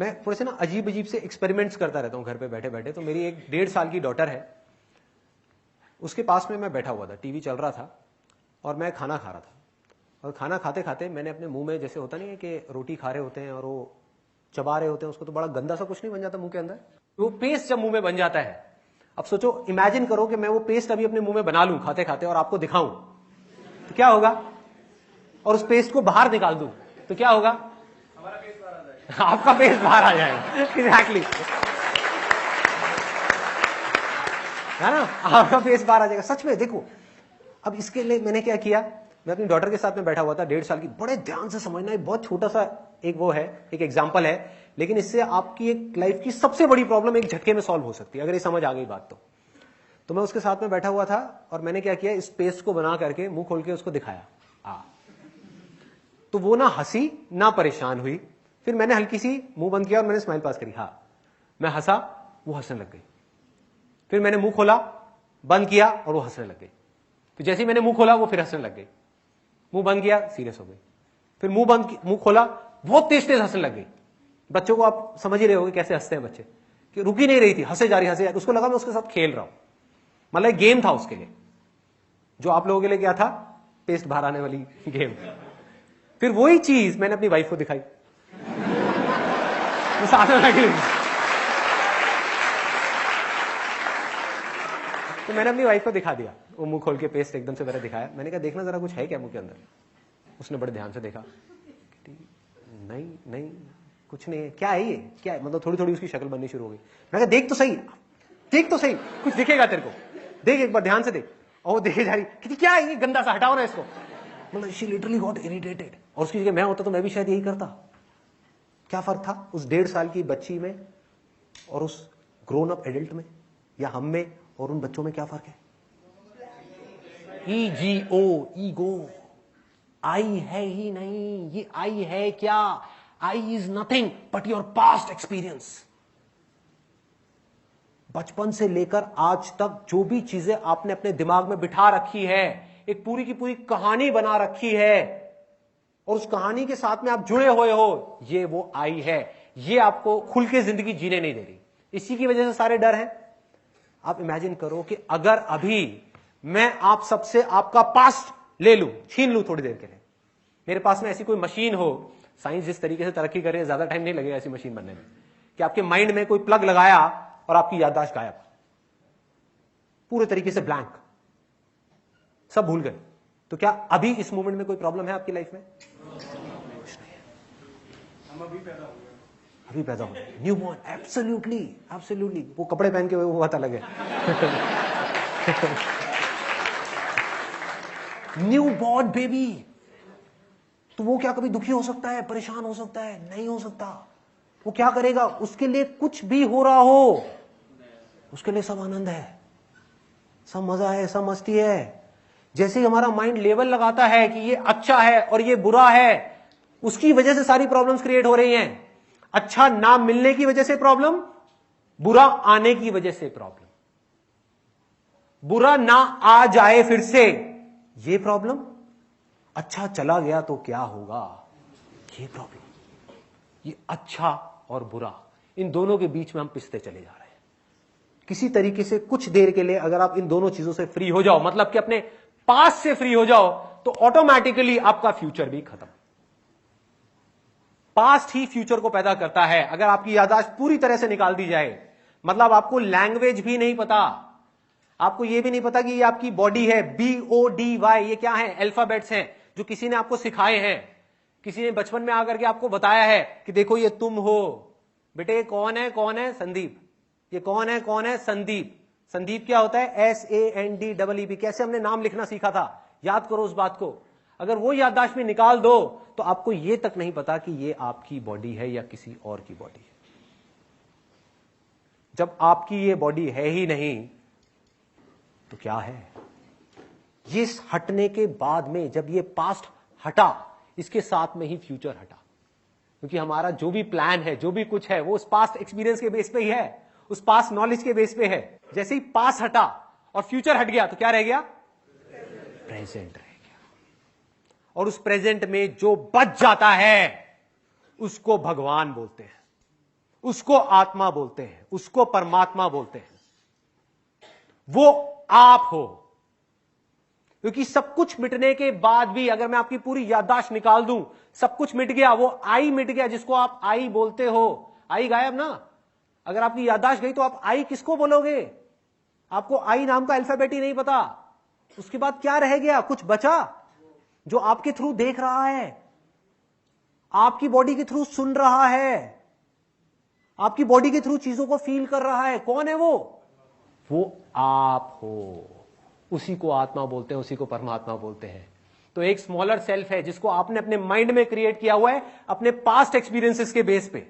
मैं थोड़े से ना अजीब अजीब से एक्सपेरिमेंट्स करता रहता हूँ घर पे बैठे बैठे। तो मेरी एक 1.5 साल की डॉटर है, उसके पास में मैं बैठा हुआ था, टीवी चल रहा था और मैं खाना खा रहा था। और खाना खाते खाते मैंने अपने मुंह में, जैसे होता नहीं है कि रोटी खा रहे होते हैं और वो चबा रहे होते हैं उसको, तो बड़ा गंदा सा कुछ नहीं बन जाता मुंह के अंदर, वो पेस्ट जब मुंह में बन जाता है। अब सोचो, इमेजिन करो कि मैं वो पेस्ट अभी अपने मुंह में बना लूं खाते खाते और आपको दिखाऊं, तो क्या होगा? और उस पेस्ट को बाहर निकाल दूं तो क्या होगा? हमारा पेस्ट बाहर आ जाएगा, आपका पेस्ट बाहर आ जाएगा। एग्जैक्टली, है ना, आपका पेस्ट बाहर आ जाएगा। सच में देखो, अब इसके लिए मैंने क्या किया, मैं अपनी डॉटर के साथ में बैठा हुआ था, 1.5 साल की। बड़े ध्यान से समझना, एक बहुत छोटा सा एक वो है, एक एग्जांपल है, लेकिन इससे आपकी एक लाइफ की सबसे बड़ी प्रॉब्लम एक झटके में सॉल्व हो सकती है, अगर ये समझ आ गई बात तो मैं उसके साथ में बैठा हुआ था और मैंने क्या किया, इस पेस्ट को बना करके मुंह खोल के उसको दिखाया। तो वो ना हंसी ना परेशान हुई। फिर मैंने हल्की सी मुंह बंद किया और मैंने स्माइल पास करी। हाँ, मैं हंसा, वो हंसने लग गई। फिर मैंने मुंह खोला, बंद किया और वो हंसने लग गई। फिर जैसे ही मैंने मुंह खोला वो फिर हंसने लग गई। मुंह बंद किया, सीरियस हो गई। फिर मुंह खोला, बहुत तेज तेज हंसने लग गई। बच्चों को आप समझ ही रहे होगे कैसे हंसते हैं बच्चे, कि रुक ही नहीं रही थी, हंसे जा रही। उसको लगा मैं उसके साथ खेल रहा हूं, मतलब गेम था उसके लिए, जो आप लोगों के लिए क्या था, पेस्ट बाहर आने वाली गेम। फिर वही चीज मैंने अपनी वाइफ को दिखाई, वो साथ में लगी। तो मैंने अपनी वाइफ को दिखा दिया, वो मुंह खोल के पेस्ट एकदम से मैंने दिखाया। मैंने कहा देखना जरा कुछ है क्या मुंह के अंदर। उसने बड़े ध्यान से देखा, नहीं नहीं कुछ नहीं है। क्या है ये, क्या है, मतलब थोड़ी थोड़ी उसकी शक्ल बननी शुरू हो गई। मैं कहा देख तो सही, देख तो सही, कुछ दिखेगा तेरे को, देख एक बार ध्यान से देख। और वो देखे जा रही, कि क्या है ये गंदा सा, हटाओ ना इसको। मतलब शी लिटरली गॉट इरिटेटेड। और उसकी जगह मैं होता तो मैं भी शायद यही करता। क्या फर्क था उस 1.5 साल की बच्ची में और उस ग्रोन अप एडल्ट में, या हम में और उन बच्चों में क्या फर्क है? Ego, ego. आई है ही नहीं, ये आई है क्या? I is nothing but your past experience. बचपन से लेकर आज तक जो भी चीजें आपने अपने दिमाग में बिठा रखी है, एक पूरी की पूरी कहानी बना रखी है, और उस कहानी के साथ में आप जुड़े हुए हो, ये वो आई है। ये आपको खुल के जिंदगी जीने नहीं दे रही। इसी की वजह से सारे डर हैं। आप इमेजिन करो कि अगर अभी मैं आप सबसे आपका पास्ट ले लूं, छीन लूं थोड़ी देर के लिए, मेरे पास में ऐसी कोई मशीन हो, साइंस जिस तरीके से तरक्की कर रही है, ज्यादा टाइम नहीं लगेगा ऐसी मशीन बनने में, कि आपके माइंड में कोई प्लग लगाया और आपकी याददाश्त गायब, पूरे तरीके से ब्लैंक, सब भूल गए, तो क्या अभी इस मोमेंट में कोई प्रॉब्लम है आपकी लाइफ में? कुछ नहीं है। हम अभी पैदा हो गए, न्यू बॉर्न। Absolutely, absolutely. वो कपड़े पहन के वो बात अलग है। New born baby. तो वो क्या कभी दुखी हो सकता है, परेशान हो सकता है? नहीं हो सकता। वो क्या करेगा, उसके लिए कुछ भी हो रहा हो, उसके लिए सब आनंद है, सब मजा है, सब मस्ती है। जैसे ही हमारा माइंड लेवल लगाता है कि ये अच्छा है और ये बुरा है, उसकी वजह से सारी प्रॉब्लम्स क्रिएट हो रही हैं। अच्छा ना मिलने की वजह से प्रॉब्लम, बुरा आने की वजह से प्रॉब्लम, बुरा ना आ जाए फिर से ये प्रॉब्लम, अच्छा चला गया तो क्या होगा ये प्रॉब्लम। ये अच्छा और बुरा, इन दोनों के बीच में हम पिसते चले जा रहे हैं। किसी तरीके से कुछ देर के लिए अगर आप इन दोनों चीजों से फ्री हो जाओ, मतलब कि अपने पास्ट से फ्री हो जाओ, तो ऑटोमेटिकली आपका फ्यूचर भी खत्म। पास्ट ही फ्यूचर को पैदा करता है। अगर आपकी याददाश्त पूरी तरह से निकाल दी जाए, मतलब आपको लैंग्वेज भी नहीं पता, आपको यह भी नहीं पता कि ये आपकी बॉडी है, BODY, ये क्या है? अल्फाबेट्स हैं जो किसी ने आपको सिखाए हैं, किसी ने बचपन में आकर के आपको बताया है कि देखो ये तुम हो बेटे। कौन है? कौन है? संदीप। ये कौन है? कौन है? संदीप। संदीप क्या होता है? SANDEEP। कैसे हमने नाम लिखना सीखा था, याद करो उस बात को। अगर वो याददाश्त में निकाल दो तो आपको ये तक नहीं पता कि ये आपकी बॉडी है या किसी और की बॉडी है। जब आपकी ये बॉडी है ही नहीं तो क्या है? ये हटने के बाद में, जब ये पास्ट हटा, इसके साथ में ही फ्यूचर हटा, क्योंकि हमारा जो भी प्लान है, जो भी कुछ है, वो उस पास्ट एक्सपीरियंस के बेस पे ही है, उस पास्ट नॉलेज के बेस पे है। जैसे ही पास्ट हटा और फ्यूचर हट गया तो क्या रह गया? प्रेजेंट रह गया। और उस प्रेजेंट में जो बच जाता है उसको भगवान बोलते हैं। उसको आत्मा बोलते हैं, उसको परमात्मा बोलते हैं। वो आप हो। क्योंकि सब कुछ मिटने के बाद भी अगर मैं आपकी पूरी याददाश्त निकाल दूं, सब कुछ मिट गया, वो आई मिट गया जिसको आप आई बोलते हो, आई गायब ना। अगर आपकी याददाश्त गई तो आप आई किसको बोलोगे? आपको आई नाम का अल्फाबेट ही नहीं पता। उसके बाद क्या रह गया? कुछ बचा जो आपके थ्रू देख रहा है, आपकी बॉडी के थ्रू सुन रहा है, आपकी बॉडी के थ्रू चीजों को फील कर रहा है। कौन है वो? वो आप हो। उसी को आत्मा बोलते हैं, उसी को परमात्मा बोलते हैं। तो एक स्मॉलर सेल्फ है जिसको आपने अपने माइंड में क्रिएट किया हुआ है अपने पास्ट एक्सपीरियंसेस के बेस पे।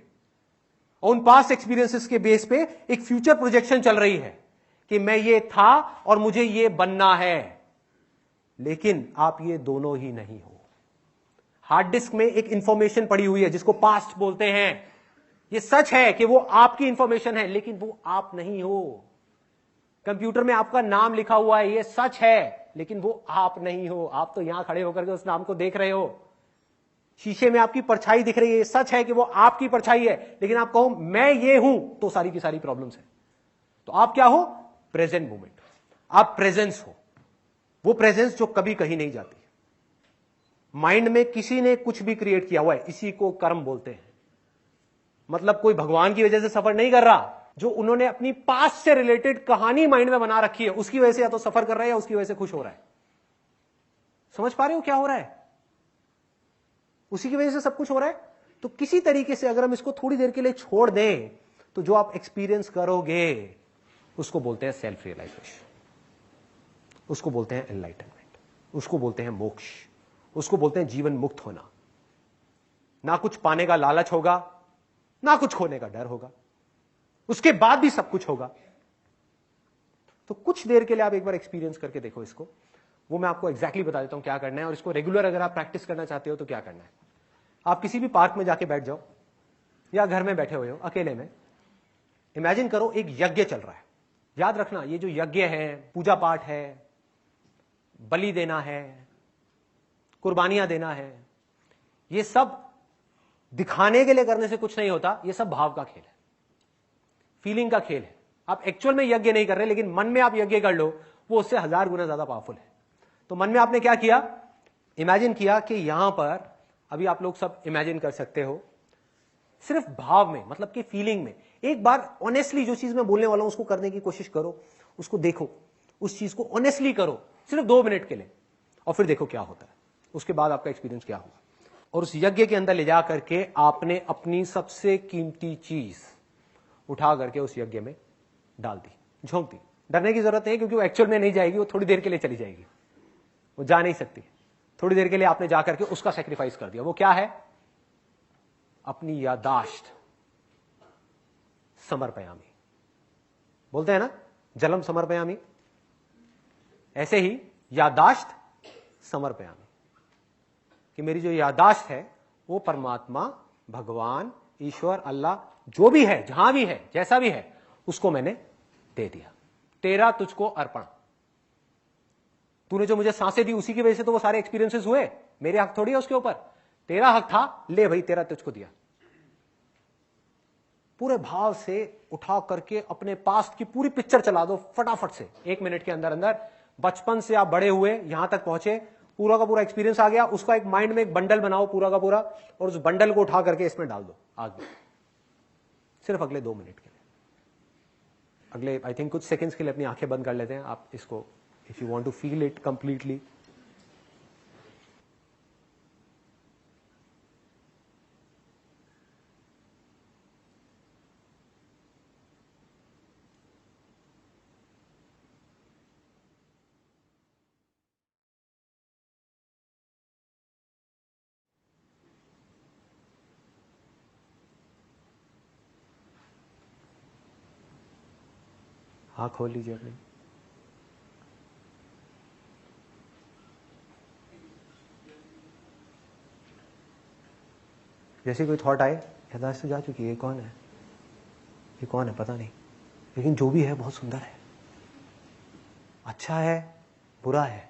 और उन पास्ट एक्सपीरियंसेस के बेस पे एक फ्यूचर प्रोजेक्शन चल रही है कि मैं ये था और मुझे ये बनना है। लेकिन आप ये दोनों ही नहीं हो। हार्ड डिस्क में एक इंफॉर्मेशन पड़ी हुई है जिसको पास्ट बोलते हैं। ये सच है कि वो आपकी इंफॉर्मेशन है, लेकिन वो आप नहीं हो। कंप्यूटर में आपका नाम लिखा हुआ है, ये सच है, लेकिन वो आप नहीं हो। आप तो यहां खड़े होकर के उस नाम को देख रहे हो। शीशे में आपकी परछाई दिख रही है, ये सच है कि वो आपकी परछाई है, लेकिन आप कहो मैं ये हूं तो सारी की सारी प्रॉब्लम्स है। तो आप क्या हो? Present moment. आप प्रेजेंस हो। वो प्रेजेंस जो कभी कहीं नहीं जाती। माइंड में किसी ने कुछ भी क्रिएट किया हुआ है, इसी को कर्म बोलते हैं। मतलब कोई भगवान की वजह से सफर नहीं कर रहा, जो उन्होंने अपनी पास्ट से रिलेटेड कहानी माइंड में बना रखी है, उसकी वजह से या तो सफर कर रहा है या उसकी वजह से खुश हो रहा है। समझ पा रहे हो क्या हो रहा है? उसी की वजह से सब कुछ हो रहा है। तो किसी तरीके से अगर हम इसको थोड़ी देर के लिए छोड़ दें तो जो आप एक्सपीरियंस करोगे उसको बोलते हैं सेल्फ रियलाइजेशन, उसको बोलते हैं एनलाइटनमेंट, उसको बोलते हैं मोक्ष, उसको बोलते हैं जीवन मुक्त होना। ना कुछ पाने का लालच होगा, ना कुछ खोने का डर होगा, उसके बाद भी सब कुछ होगा। तो कुछ देर के लिए आप एक बार एक्सपीरियंस करके देखो इसको। वो मैं आपको एग्जैक्टली बता देता हूं क्या करना है, और इसको रेगुलर अगर आप प्रैक्टिस करना चाहते हो तो क्या करना है। आप किसी भी पार्क में जाके बैठ जाओ या घर में बैठे हुए हो अकेले में, इमेजिन करो एक यज्ञ चल रहा है। याद रखना, ये जो यज्ञ है, पूजा पाठ है, बलि देना है, कुर्बानियां देना है, ये सब दिखाने के लिए करने से कुछ नहीं होता। ये सब भाव का खेल है, फीलिंग का खेल है। आप एक्चुअल में यज्ञ नहीं कर रहे, लेकिन मन में आप यज्ञ कर लो, वो उससे 1000 गुना ज्यादा पावरफुल है। तो मन में आपने क्या किया? इमेजिन किया कि यहां पर, अभी आप लोग सब इमेजिन कर सकते हो, सिर्फ भाव में, मतलब कि फीलिंग में एक बार ऑनेस्टली जो चीज मैं बोलने वाला हूं उसको करने की कोशिश करो, उसको देखो, उस चीज को ऑनेस्टली करो सिर्फ 2 मिनट के लिए, और फिर देखो क्या होता है। उसके बाद आपका एक्सपीरियंस क्या होगा। और उस यज्ञ के अंदर ले जा करके आपने अपनी सबसे कीमती चीज उठा करके उस यज्ञ में डाल दी, झोंक दी। डरने की जरूरत नहीं, क्योंकि वो एक्चुअल में नहीं जाएगी, वो थोड़ी देर के लिए चली जाएगी, वो जा नहीं सकती। थोड़ी देर के लिए आपने जाकर के उसका सैक्रिफाइस कर दिया। वो क्या है? अपनी यादाश्त समर्पयामी। बोलते हैं ना, जलम समर्पयामी, ऐसे ही यादाश्त समर्पयामी, कि मेरी जो यादाश्त है वो परमात्मा, भगवान, ईश्वर, अल्लाह, जो भी है, जहां भी है, जैसा भी है, उसको मैंने दे दिया। तेरा तुझको अर्पण। तूने जो मुझे सांसें दी उसी की वजह से तो वो सारे एक्सपीरियंसेस हुए, मेरे हक थोड़ी है उसके ऊपर। तेरा हक था, ले भाई, तेरा तुझको दिया। पूरे भाव से उठा करके अपने पास्ट की पूरी पिक्चर चला दो फटाफट से, 1 मिनट के अंदर अंदर। बचपन से आप बड़े हुए, यहां तक पहुंचे, पूरा का पूरा एक्सपीरियंस आ गया, उसका एक माइंड में एक बंडल बनाओ पूरा का पूरा, और उस बंडल को उठा करके इसमें डाल दो आग में, सिर्फ अगले 2 मिनट के लिए। अगले आई थिंक कुछ सेकंड्स के लिए अपनी आंखें बंद कर लेते हैं आप इसको, if you want to feel it completely. हाँ, खोल लीजिए अपनी। जैसे कोई थॉट आए, यादाश्त जा चुकी है, ये कौन है, ये कौन है पता नहीं, लेकिन जो भी है बहुत सुंदर है, अच्छा है, बुरा है,